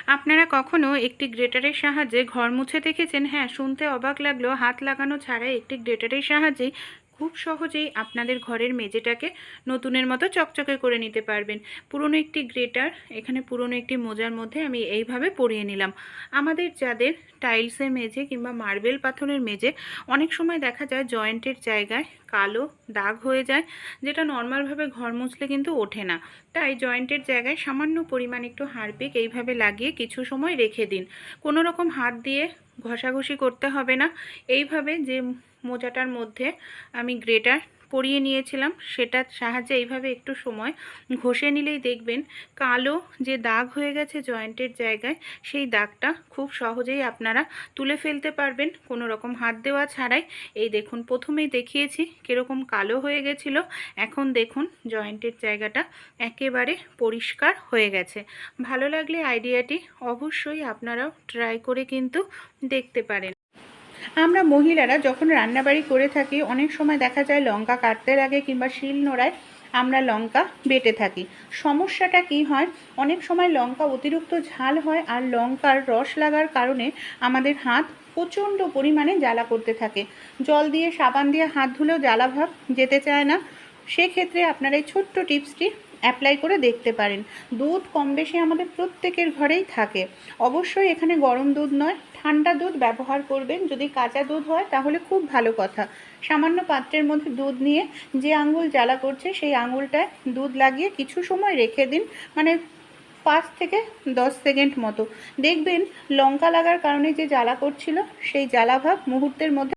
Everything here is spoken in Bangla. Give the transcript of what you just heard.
আপনারা কখনো একটি গ্রেটারের সাহায্যে ঘর মুছে দেখেছেন? হ্যাঁ, শুনতে অবাক লাগলেও হাত লাগানো ছাড়াই একটি গ্রেটারের সাহায্যেই খুব সহজেই আপনাদের ঘরের মেঝেটাকে নতুনের মতো চকচকে করে নিতে পারবেন। পুরনো একটি গ্রেটার এখানে পুরনো একটি মোজার মধ্যে আমি এইভাবে পরিয়ে নিলাম। আমাদের যাদের টাইলসের মেঝে কিংবা মার্বেল পাথরের মেঝে অনেক সময় দেখা যায় জয়েন্টের জায়গায় কালো দাগ হয়ে যায়, যেটা নর্মালভাবে ঘর মুছলে কিন্তু ওঠে না। তাই জয়েন্টের জায়গায় সামান্য পরিমাণ একটু হারপিক এইভাবে লাগিয়ে কিছু সময় রেখে দিন। কোনো রকম হাত দিয়ে ঘষাঘষি করতে হবে না। এইভাবে যে মোজাটার মধ্যে আমি গ্রেটার পরিয়ে নিয়েছিলাম সেটার সাহায্যে এইভাবে একটু সময় ঘষে নিলেই দেখবেন কালো যে দাগ হয়ে গেছে জয়েন্টের জায়গায়, সেই দাগটা খুব সহজেই আপনারা তুলে ফেলতে পারবেন কোনো রকম হাত দেওয়া ছাড়াই। এই দেখুন, প্রথমেই দেখিয়েছি কীরকম কালো হয়ে গেছিলো, এখন দেখুন জয়েন্টের জায়গাটা একেবারে পরিষ্কার হয়ে গেছে। ভালো লাগলে আইডিয়াটি অবশ্যই আপনারাও ট্রাই করে কিন্তু দেখতে পারেন। আমরা মহিলারা যখন রান্নাবাড়ি করে থাকি অনেক সময় দেখা যায় লঙ্কা কাটতে লাগে কিংবা শিলনোড়ায় আমরা লঙ্কা বেটে থাকি। সমস্যাটা কি হয়, অনেক সময় লঙ্কা অতিরিক্ত ঝাল হয় আর লঙ্কার রস লাগার কারণে আমাদের হাত প্রচণ্ড পরিমাণে জ্বালা করতে থাকে। জল দিয়ে সাবান দিয়ে হাত ধুলেও জ্বালা ভাব যেতে চায় না। সেক্ষেত্রে আপনারা এই ছোট্ট টিপসটি অ্যাপ্লাই করে দেখতে পারেন। দুধ কম বেশি আমাদের প্রত্যেকের ঘরেই থাকে। অবশ্যই এখানে গরম দুধ নয়, ঠান্ডা দুধ ব্যবহার করবেন। যদি কাঁচা দুধ হয় তাহলে খুব ভালো কথা। সামান্য পাত্রের মধ্যে দুধ নিয়ে যে আঙুল জ্বালা করছে সেই আঙুলটায় দুধ লাগিয়ে কিছু সময় রেখে দিন, মানে 5 থেকে 10 সেকেন্ড মতো। দেখবেন লঙ্কা লাগার কারণে যে জ্বালা করছিল সেই জ্বালা ভাব মুহূর্তের মধ্যে